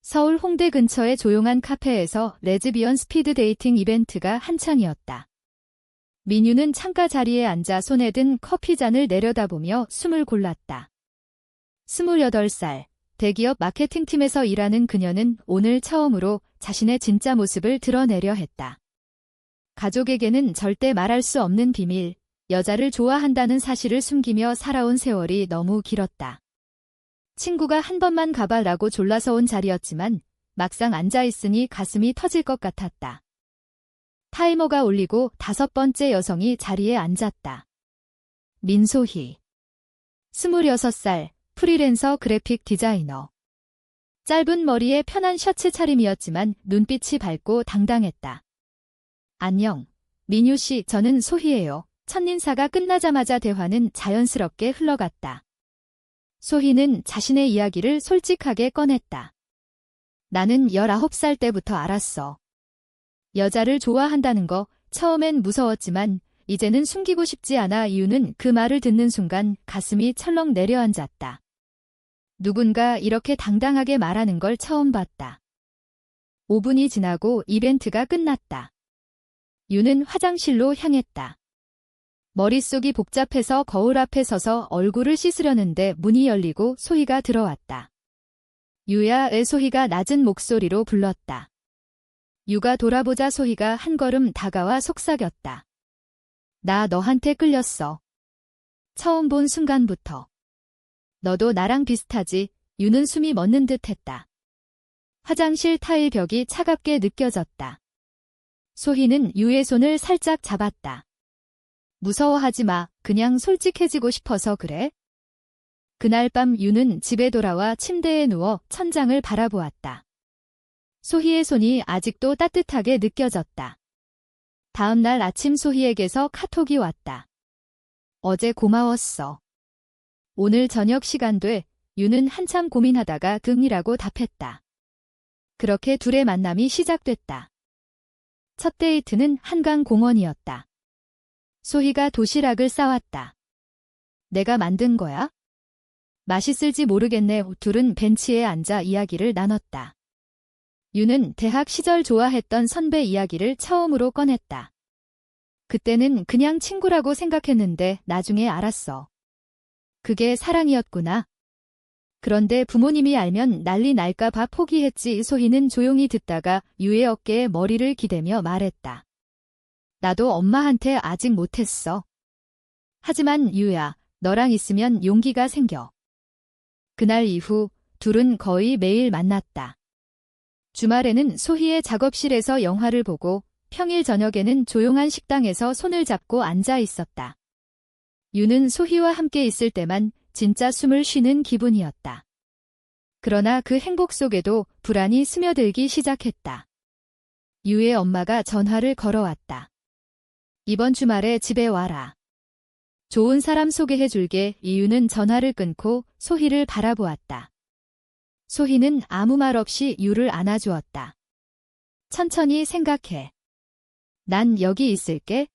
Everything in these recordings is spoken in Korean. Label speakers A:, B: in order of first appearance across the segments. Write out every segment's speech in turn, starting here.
A: 서울 홍대 근처의 조용한 카페에서 레즈비언 스피드 데이팅 이벤트가 한창이었다. 민유는 창가 자리에 앉아 손에 든 커피잔을 내려다보며 숨을 골랐다. 28살, 대기업 마케팅팀에서 일하는 그녀는 오늘 처음으로 자신의 진짜 모습을 드러내려 했다. 가족에게는 절대 말할 수 없는 비밀, 여자를 좋아한다는 사실을 숨기며 살아온 세월이 너무 길었다. 친구가 한 번만 가봐라고 졸라서 온 자리였지만 막상 앉아있으니 가슴이 터질 것 같았다. 타이머가 울리고 5번째 여성이 자리에 앉았다. 민소희. 26살, 프리랜서 그래픽 디자이너. 짧은 머리에 편한 셔츠 차림이었지만 눈빛이 밝고 당당했다. 안녕, 민유 씨, 저는 소희예요. 첫인사가 끝나자마자 대화는 자연스럽게 흘러갔다. 소희는 자신의 이야기를 솔직하게 꺼냈다. 나는 19살 때부터 알았어. 여자를 좋아한다는 거 처음엔 무서웠지만 이제는 숨기고 싶지 않아. 이유는 그 말을 듣는 순간 가슴이 철렁 내려앉았다. 누군가 이렇게 당당하게 말하는 걸 처음 봤다. 5분이 지나고 이벤트가 끝났다. 유는 화장실로 향했다. 머릿속이 복잡해서 거울 앞에 서서 얼굴을 씻으려는데 문이 열리고 소희가 들어왔다. 유야, 소희가 낮은 목소리로 불렀다. 유가 돌아보자 소희가 한 걸음 다가와 속삭였다. 나 너한테 끌렸어. 처음 본 순간부터. 너도 나랑 비슷하지? 유는 숨이 멎는 듯 했다. 화장실 타일 벽이 차갑게 느껴졌다. 소희는 유의 손을 살짝 잡았다. 무서워하지 마. 그냥 솔직해지고 싶어서 그래. 그날 밤 유는 집에 돌아와 침대에 누워 천장을 바라보았다. 소희의 손이 아직도 따뜻하게 느껴졌다. 다음 날 아침 소희에게서 카톡이 왔다. 어제 고마웠어. 오늘 저녁 시간 돼. 유는 한참 고민하다가 등이라고 답했다. 그렇게 둘의 만남이 시작됐다. 첫 데이트는 한강 공원이었다. 소희가 도시락을 싸왔다. 내가 만든 거야? 맛있을지 모르겠네. 둘은 벤치에 앉아 이야기를 나눴다. 유는 대학 시절 좋아했던 선배 이야기를 처음으로 꺼냈다. 그때는 그냥 친구라고 생각했는데 나중에 알았어. 그게 사랑이었구나. 그런데 부모님이 알면 난리 날까봐 포기했지. 소희는 조용히 듣다가 유의 어깨에 머리를 기대며 말했다. 나도 엄마한테 아직 못했어. 하지만 유야, 너랑 있으면 용기가 생겨. 그날 이후 둘은 거의 매일 만났다. 주말에는 소희의 작업실에서 영화를 보고 평일 저녁에는 조용한 식당에서 손을 잡고 앉아 있었다. 유는 소희와 함께 있을 때만 진짜 숨을 쉬는 기분이었다. 그러나 그 행복 속에도 불안이 스며들기 시작했다. 유의 엄마가 전화를 걸어왔다. 이번 주말에 집에 와라. 좋은 사람 소개해줄게. 이유는 전화를 끊고 소희를 바라보았다. 소희는 아무 말 없이 유를 안아주었다. 천천히 생각해. 난 여기 있을게.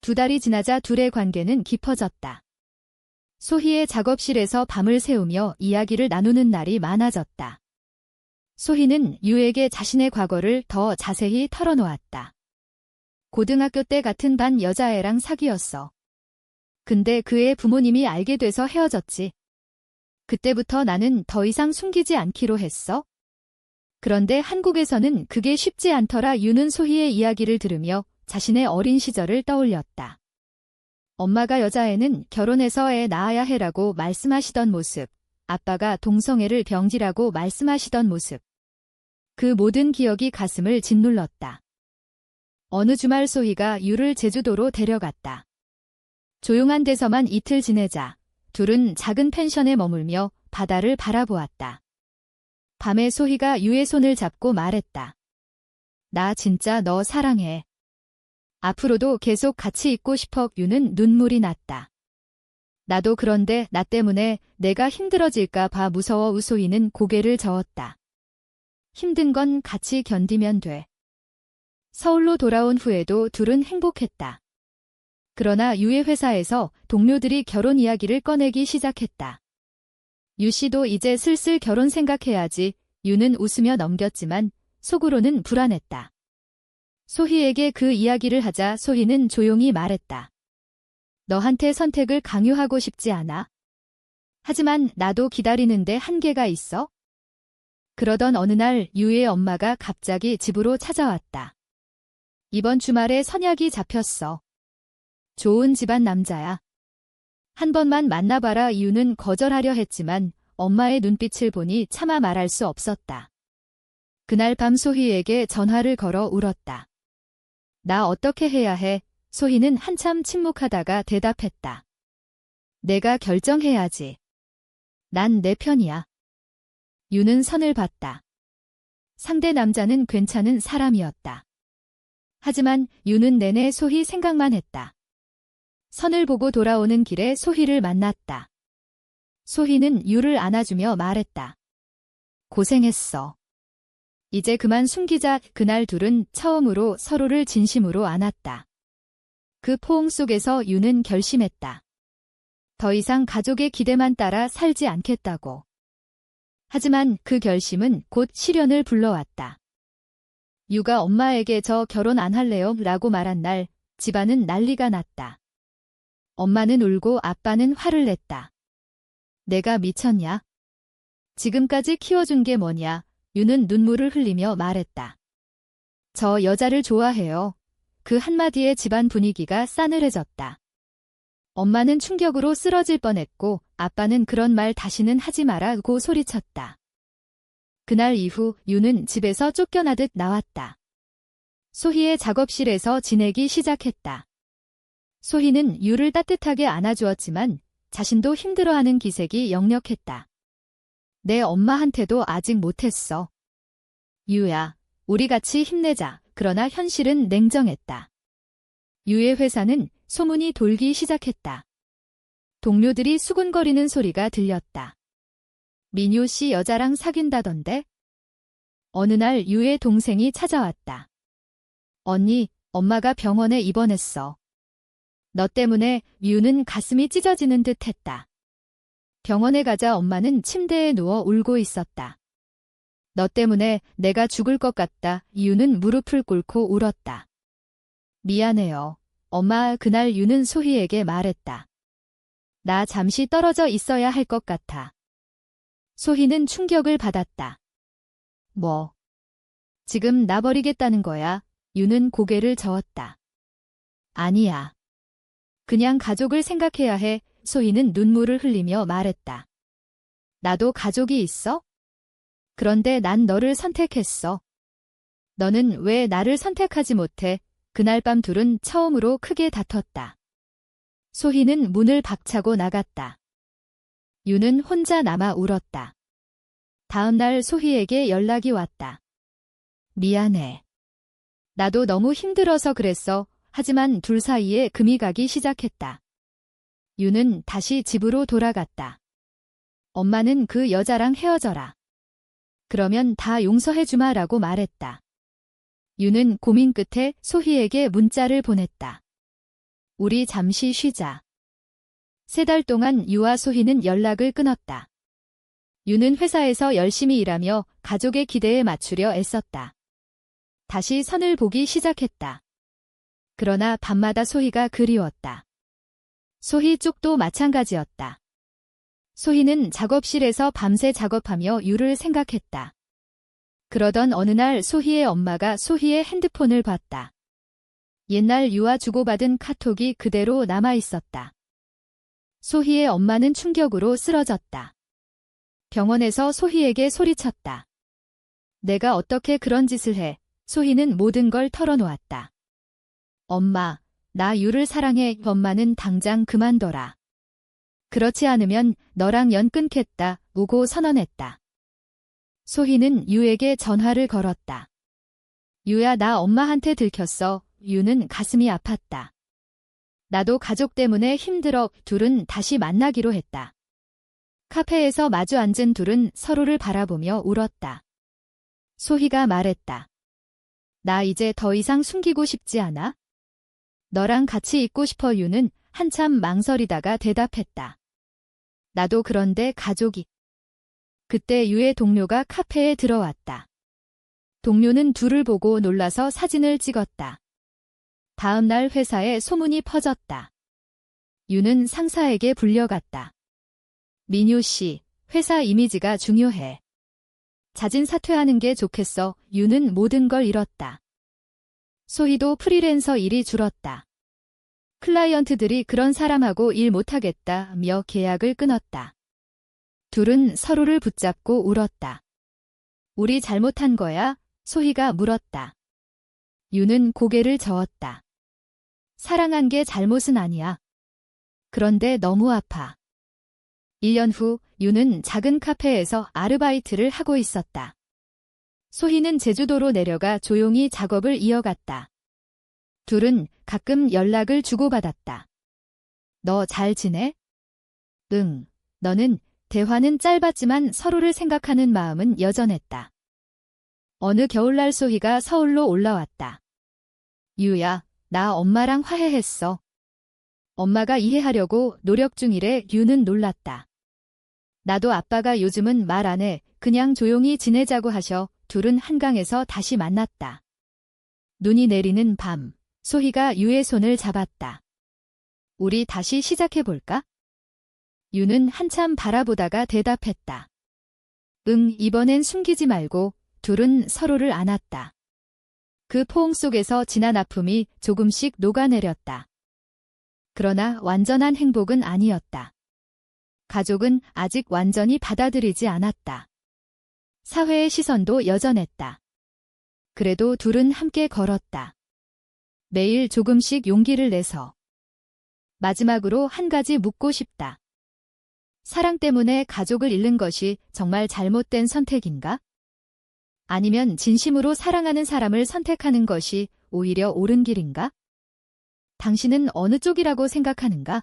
A: 2달이 지나자 둘의 관계는 깊어졌다. 소희의 작업실에서 밤을 새우며 이야기를 나누는 날이 많아졌다. 소희는 유에게 자신의 과거를 더 자세히 털어놓았다. 고등학교 때 같은 반 여자애랑 사귀었어. 근데 그의 부모님이 알게 돼서 헤어졌지. 그때부터 나는 더 이상 숨기지 않기로 했어. 그런데 한국에서는 그게 쉽지 않더라. 유는 소희의 이야기를 들으며 자신의 어린 시절을 떠올렸다. 엄마가 여자애는 결혼해서 애 낳아야 해라고 말씀하시던 모습, 아빠가 동성애를 병지라고 말씀하시던 모습. 그 모든 기억이 가슴을 짓눌렀다. 어느 주말 소희가 유를 제주도로 데려갔다. 조용한 데서만 이틀 지내자. 둘은 작은 펜션에 머물며 바다를 바라보았다. 밤에 소희가 유의 손을 잡고 말했다. 나 진짜 너 사랑해. 앞으로도 계속 같이 있고 싶어. 유는 눈물이 났다. 나도. 그런데 나 때문에 내가 힘들어질까 봐 무서워. 소희는 고개를 저었다. 힘든 건 같이 견디면 돼. 서울로 돌아온 후에도 둘은 행복했다. 그러나 유의 회사에서 동료들이 결혼 이야기를 꺼내기 시작했다. 유 씨도 이제 슬슬 결혼 생각해야지. 유는 웃으며 넘겼지만 속으로는 불안했다. 소희에게 그 이야기를 하자 소희는 조용히 말했다. 너한테 선택을 강요하고 싶지 않아. 하지만 나도 기다리는데 한계가 있어. 그러던 어느 날 유의 엄마가 갑자기 집으로 찾아왔다. 이번 주말에 선약이 잡혔어. 좋은 집안 남자야. 한 번만 만나봐라. 유는 거절하려 했지만 엄마의 눈빛을 보니 차마 말할 수 없었다. 그날 밤 소희에게 전화를 걸어 울었다. 나 어떻게 해야 해? 소희는 한참 침묵하다가 대답했다. 내가 결정해야지. 난 내 편이야. 유는 선을 봤다. 상대 남자는 괜찮은 사람이었다. 하지만 유는 내내 소희 생각만 했다. 선을 보고 돌아오는 길에 소희를 만났다. 소희는 유를 안아주며 말했다. 고생했어. 이제 그만 숨기자. 그날 둘은 처음으로 서로를 진심으로 안았다. 그 포옹 속에서 유는 결심했다. 더 이상 가족의 기대만 따라 살지 않겠다고. 하지만 그 결심은 곧 시련을 불러왔다. 유가 엄마에게 저 결혼 안 할래요? 라고 말한 날 집안은 난리가 났다. 엄마는 울고 아빠는 화를 냈다. 내가 미쳤냐? 지금까지 키워준 게 뭐냐? 유는 눈물을 흘리며 말했다. 저 여자를 좋아해요. 그 한마디에 집안 분위기가 싸늘해졌다. 엄마는 충격으로 쓰러질 뻔했고 아빠는 그런 말 다시는 하지 마라고 소리쳤다. 그날 이후 유는 집에서 쫓겨나듯 나왔다. 소희의 작업실에서 지내기 시작했다. 소희는 유를 따뜻하게 안아주었지만 자신도 힘들어하는 기색이 역력했다. 내 엄마한테도 아직 못했어. 유야, 우리 같이 힘내자. 그러나 현실은 냉정했다. 유의 회사는 소문이 돌기 시작했다. 동료들이 수군거리는 소리가 들렸다. 민효 씨 여자랑 사귄다던데? 어느 날 유의 동생이 찾아왔다. 언니, 엄마가 병원에 입원했어. 너 때문에. 유는 가슴이 찢어지는 듯 했다. 병원에 가자 엄마는 침대에 누워 울고 있었다. 너 때문에 내가 죽을 것 같다. 유는 무릎을 꿇고 울었다. 미안해요. 엄마. 그날 유는 소희에게 말했다. 나 잠시 떨어져 있어야 할 것 같아. 소희는 충격을 받았다. 뭐? 지금 나 버리겠다는 거야? 유는 고개를 저었다. 아니야. 그냥 가족을 생각해야 해. 소희는 눈물을 흘리며 말했다. 나도 가족이 있어? 그런데 난 너를 선택했어. 너는 왜 나를 선택하지 못해? 그날 밤 둘은 처음으로 크게 다퉜다. 소희는 문을 박차고 나갔다. 유는 혼자 남아 울었다. 다음 날 소희에게 연락이 왔다. 미안해. 나도 너무 힘들어서 그랬어. 하지만 둘 사이에 금이 가기 시작했다. 유는 다시 집으로 돌아갔다. 엄마는 그 여자랑 헤어져라. 그러면 다 용서해주마라고 말했다. 유는 고민 끝에 소희에게 문자를 보냈다. 우리 잠시 쉬자. 3달 동안 유와 소희는 연락을 끊었다. 유는 회사에서 열심히 일하며 가족의 기대에 맞추려 애썼다. 다시 선을 보기 시작했다. 그러나 밤마다 소희가 그리웠다. 소희 쪽도 마찬가지였다. 소희는 작업실에서 밤새 작업하며 유를 생각했다. 그러던 어느 날 소희의 엄마가 소희의 핸드폰을 봤다. 옛날 유와 주고받은 카톡이 그대로 남아있었다. 소희의 엄마는 충격으로 쓰러졌다. 병원에서 소희에게 소리쳤다. 내가 어떻게 그런 짓을 해? 소희는 모든 걸 털어놓았다. 엄마, 나 유를 사랑해. 엄마는 당장 그만둬라. 그렇지 않으면 너랑 연 끊겠다. 우고 선언했다. 소희는 유에게 전화를 걸었다. 유야, 나 엄마한테 들켰어. 유는 가슴이 아팠다. 나도 가족 때문에 힘들어. 둘은 다시 만나기로 했다. 카페에서 마주 앉은 둘은 서로를 바라보며 울었다. 소희가 말했다. 나 이제 더 이상 숨기고 싶지 않아? 너랑 같이 있고 싶어. 유는 한참 망설이다가 대답했다. 나도 그런데 가족이 그때 유의 동료가 카페에 들어왔다. 동료는 둘을 보고 놀라서 사진을 찍었다. 다음 날 회사에 소문이 퍼졌다. 유는 상사에게 불려갔다. 민유 씨, 회사 이미지가 중요해. 자진 사퇴하는 게 좋겠어. 유는 모든 걸 잃었다. 소희도 프리랜서 일이 줄었다. 클라이언트들이 그런 사람하고 일 못하겠다며 계약을 끊었다. 둘은 서로를 붙잡고 울었다. 우리 잘못한 거야? 소희가 물었다. 유는 고개를 저었다. 사랑한 게 잘못은 아니야. 그런데 너무 아파. 1년 후 유는 작은 카페에서 아르바이트를 하고 있었다. 소희는 제주도로 내려가 조용히 작업을 이어갔다. 둘은 가끔 연락을 주고받았다. 너 잘 지내? 응. 너는? 대화는 짧았지만 서로를 생각하는 마음은 여전했다. 어느 겨울날 소희가 서울로 올라왔다. 유야, 나 엄마랑 화해했어. 엄마가 이해하려고 노력 중이래. 유는 놀랐다. 나도 아빠가 요즘은 말 안 해. 그냥 조용히 지내자고 하셔. 둘은 한강에서 다시 만났다. 눈이 내리는 밤, 소희가 유의 손을 잡았다. 우리 다시 시작해볼까? 유는 한참 바라보다가 대답했다. 응, 이번엔 숨기지 말고. 둘은 서로를 안았다. 그 포옹 속에서 진한 아픔이 조금씩 녹아내렸다. 그러나 완전한 행복은 아니었다. 가족은 아직 완전히 받아들이지 않았다. 사회의 시선도 여전했다. 그래도 둘은 함께 걸었다. 매일 조금씩 용기를 내서. 마지막으로 한 가지 묻고 싶다. 사랑 때문에 가족을 잃는 것이 정말 잘못된 선택인가? 아니면 진심으로 사랑하는 사람을 선택하는 것이 오히려 옳은 길인가? 당신은 어느 쪽이라고 생각하는가?